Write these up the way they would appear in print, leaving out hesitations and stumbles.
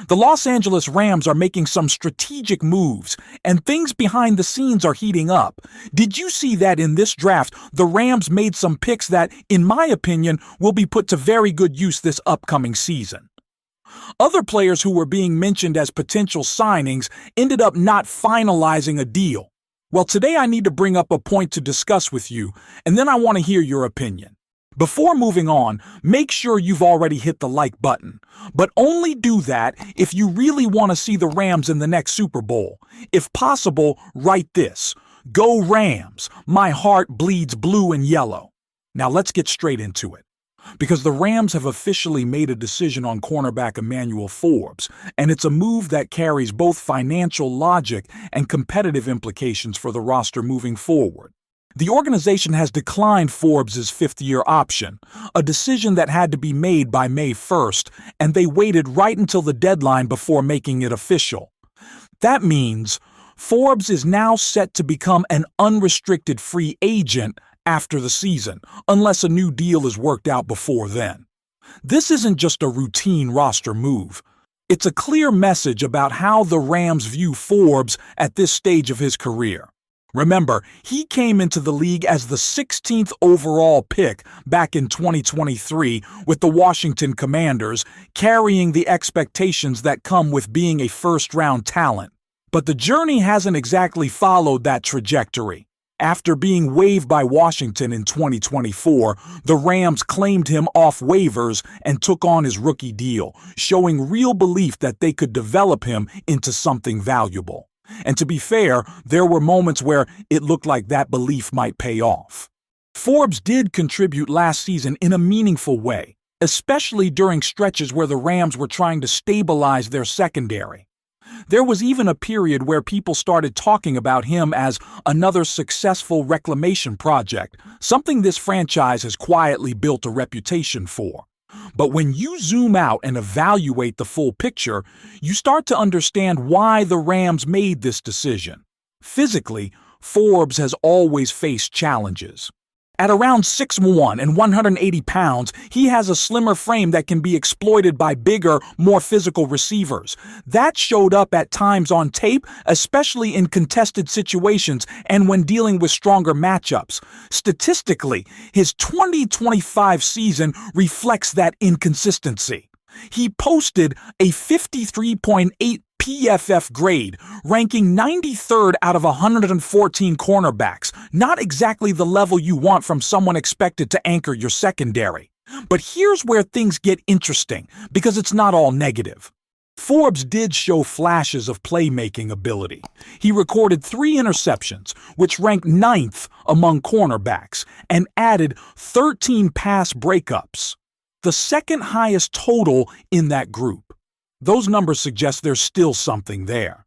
The Los Angeles Rams are making some strategic moves, and things behind the scenes are heating up. Did you see that in this draft, the Rams made some picks that, in my opinion, will be put to very good use this upcoming season? Other players who were being mentioned as potential signings ended up not finalizing a deal. Well, today I need to bring up a point to discuss with you, and then I want to hear your opinion. Before moving on, make sure you've already hit the like button. But only do that if you really want to see the Rams in the next Super Bowl. If possible, write this: "Go Rams, my heart bleeds blue and yellow." Now let's get straight into it. Because the Rams have officially made a decision on cornerback Emanuel Forbes, and it's a move that carries both financial logic and competitive implications for the roster moving forward. The organization has declined Forbes' fifth-year option, a decision that had to be made by May 1st, and they waited right until the deadline before making it official. That means Forbes is now set to become an unrestricted free agent after the season, unless a new deal is worked out before then. This isn't just a routine roster move. It's a clear message about how the Rams view Forbes at this stage of his career. Remember, he came into the league as the 16th overall pick back in 2023 with the Washington Commanders, carrying the expectations that come with being a first-round talent. But the journey hasn't exactly followed that trajectory. After being waived by Washington in 2024, the Rams claimed him off waivers and took on his rookie deal, showing real belief that they could develop him into something valuable. And to be fair, there were moments where it looked like that belief might pay off. Forbes did contribute last season in a meaningful way, especially during stretches where the Rams were trying to stabilize their secondary. There was even a period where people started talking about him as another successful reclamation project, something this franchise has quietly built a reputation for. But when you zoom out and evaluate the full picture, you start to understand why the Rams made this decision. Physically, Forbes has always faced challenges. At around 6'1" and 180 pounds, he has a slimmer frame that can be exploited by bigger, more physical receivers. That showed up at times on tape, especially in contested situations and when dealing with stronger matchups. Statistically, his 2025 season reflects that inconsistency. He posted a 53.8 PFF grade, ranking 93rd out of 114 cornerbacks, not exactly the level you want from someone expected to anchor your secondary. But here's where things get interesting, because it's not all negative. Forbes did show flashes of playmaking ability. He recorded 3 interceptions, which ranked 9th among cornerbacks, and added 13 pass breakups, the second highest total in that group. Those numbers suggest there's still something there.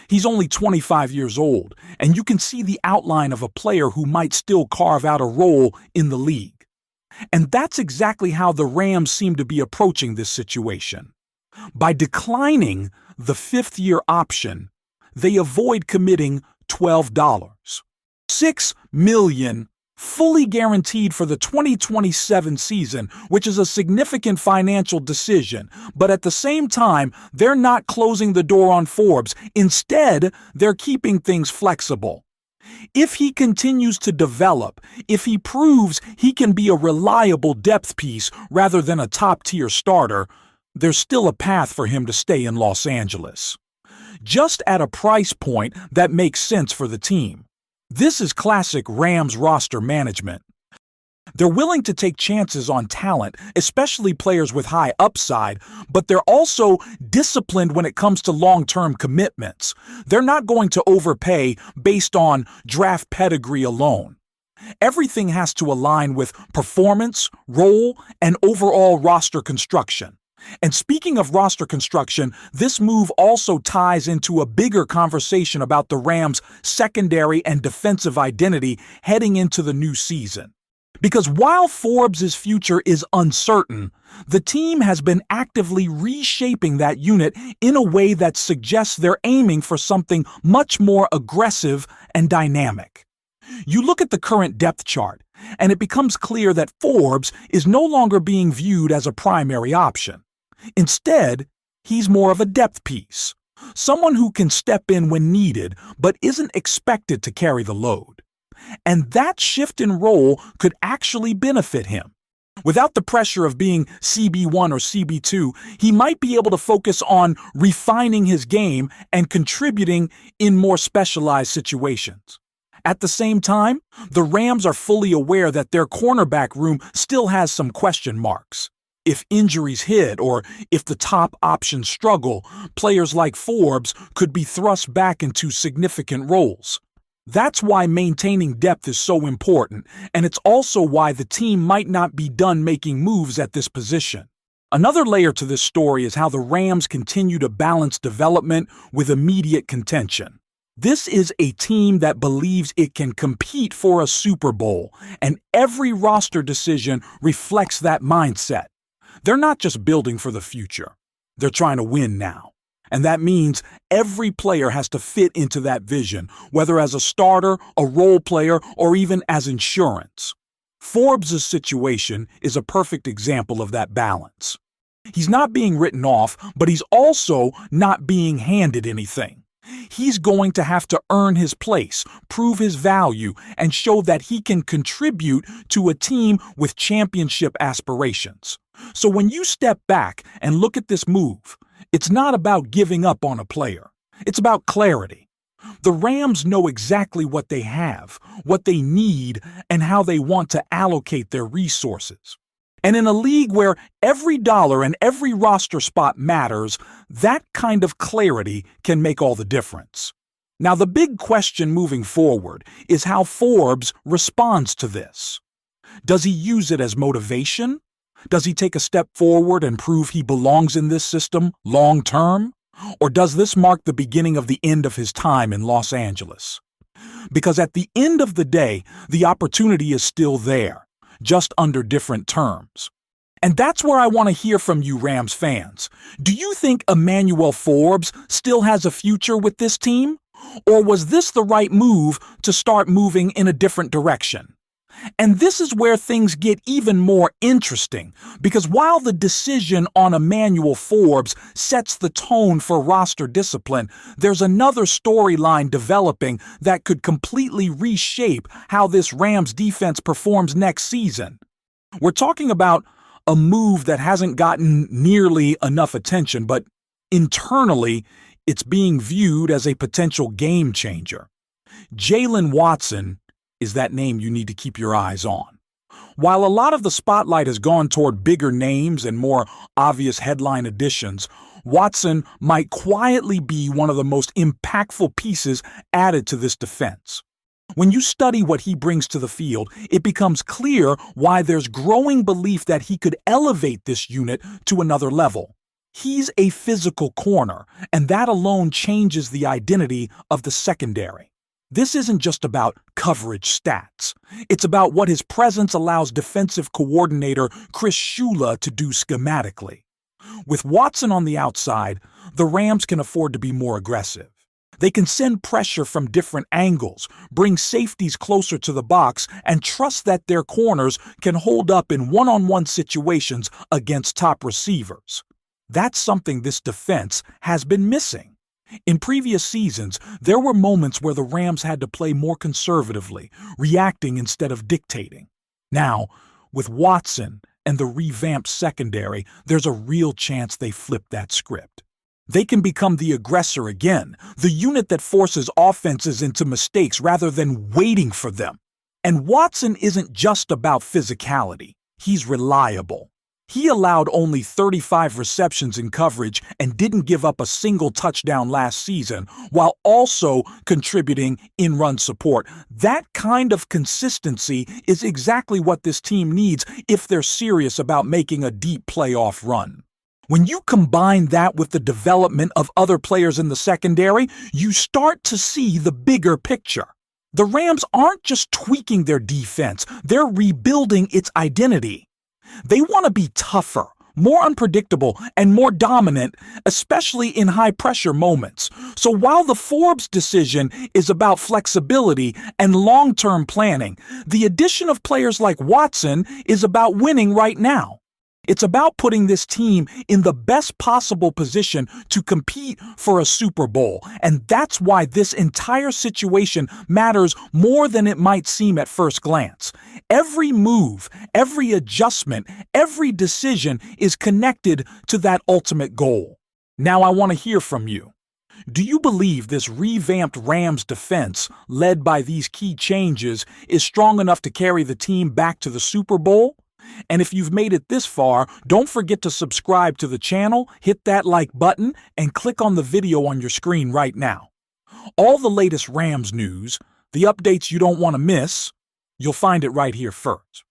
He's only 25 years old, and you can see the outline of a player who might still carve out a role in the league. And that's exactly how the Rams seem to be approaching this situation. By declining the fifth-year option, they avoid committing $12. $6 million fully guaranteed for the 2027 season, which is a significant financial decision. But at the same time, they're not closing the door on Forbes. Instead, they're keeping things flexible. If he continues to develop, if he proves he can be a reliable depth piece rather than a top-tier starter, there's still a path for him to stay in Los Angeles. Just at a price point that makes sense for the team. This is classic Rams roster management. They're willing to take chances on talent, especially players with high upside, but they're also disciplined when it comes to long-term commitments. They're not going to overpay based on draft pedigree alone. Everything has to align with performance, role, and overall roster construction. And speaking of roster construction, this move also ties into a bigger conversation about the Rams' secondary and defensive identity heading into the new season. Because while Forbes' future is uncertain, the team has been actively reshaping that unit in a way that suggests they're aiming for something much more aggressive and dynamic. You look at the current depth chart, and it becomes clear that Forbes is no longer being viewed as a primary option. Instead, He's more of a depth piece, someone who can step in when needed but isn't expected to carry the load. And that shift in role could actually benefit him. Without the pressure of being CB1 or CB2, he might be able to focus on refining his game and contributing in more specialized situations. At the same time, the Rams are fully aware that their cornerback room still has some question marks. If injuries hit or if the top options struggle, players like Forbes could be thrust back into significant roles. That's why maintaining depth is so important, and it's also why the team might not be done making moves at this position. Another layer to this story is how the Rams continue to balance development with immediate contention. This is a team that believes it can compete for a Super Bowl, and every roster decision reflects that mindset. They're not just building for the future. They're trying to win now. And that means every player has to fit into that vision, whether as a starter, a role player, or even as insurance. Forbes' situation is a perfect example of that balance. He's not being written off, but he's also not being handed anything. He's going to have to earn his place, prove his value, and show that he can contribute to a team with championship aspirations. So when you step back and look at this move, it's not about giving up on a player. It's about clarity. The Rams know exactly what they have, what they need, and how they want to allocate their resources. And in a league where every dollar and every roster spot matters, that kind of clarity can make all the difference. Now, the big question moving forward is how Forbes responds to this. Does he use it as motivation? Does he take a step forward and prove he belongs in this system long term? Or does this mark the beginning of the end of his time in Los Angeles? Because at the end of the day, the opportunity is still there, just under different terms. And that's where I want to hear from you, Rams fans. Do you think Emanuel Forbes still has a future with this team? Or was this the right move to start moving in a different direction? And this is where things get even more interesting, because while the decision on Emanuel Forbes sets the tone for roster discipline, there's another storyline developing that could completely reshape how this Rams defense performs next season. We're talking about a move that hasn't gotten nearly enough attention, but internally, it's being viewed as a potential game changer. Jaylen Watson is that name you need to keep your eyes on. While a lot of the spotlight has gone toward bigger names and more obvious headline additions, Watson might quietly be one of the most impactful pieces added to this defense. When you study what he brings to the field, it becomes clear why there's growing belief that he could elevate this unit to another level. He's a physical corner, and that alone changes the identity of the secondary. This isn't just about coverage stats. It's about what his presence allows defensive coordinator Chris Shula to do schematically. With Watson on the outside, the Rams can afford to be more aggressive. They can send pressure from different angles, bring safeties closer to the box, and trust that their corners can hold up in one-on-one situations against top receivers. That's something this defense has been missing. In previous seasons, there were moments where the Rams had to play more conservatively, reacting instead of dictating. Now, with Watson and the revamped secondary, there's a real chance they flip that script. They can become the aggressor again, the unit that forces offenses into mistakes rather than waiting for them. And Watson isn't just about physicality. He's reliable. He allowed only 35 receptions in coverage and didn't give up a single touchdown last season, while also contributing in run support. That kind of consistency is exactly what this team needs if they're serious about making a deep playoff run. When you combine that with the development of other players in the secondary, you start to see the bigger picture. The Rams aren't just tweaking their defense, they're rebuilding its identity. They want to be tougher, more unpredictable, and more dominant, especially in high-pressure moments. So while the Forbes decision is about flexibility and long-term planning, the addition of players like Watson is about winning right now. It's about putting this team in the best possible position to compete for a Super Bowl, and that's why this entire situation matters more than it might seem at first glance. Every move, every adjustment, every decision is connected to that ultimate goal. Now I want to hear from you. Do you believe this revamped Rams defense, led by these key changes, is strong enough to carry the team back to the Super Bowl? And if you've made it this far, don't forget to subscribe to the channel, hit that like button, and click on the video on your screen right now. All the latest Rams news, the updates you don't want to miss, you'll find it right here first.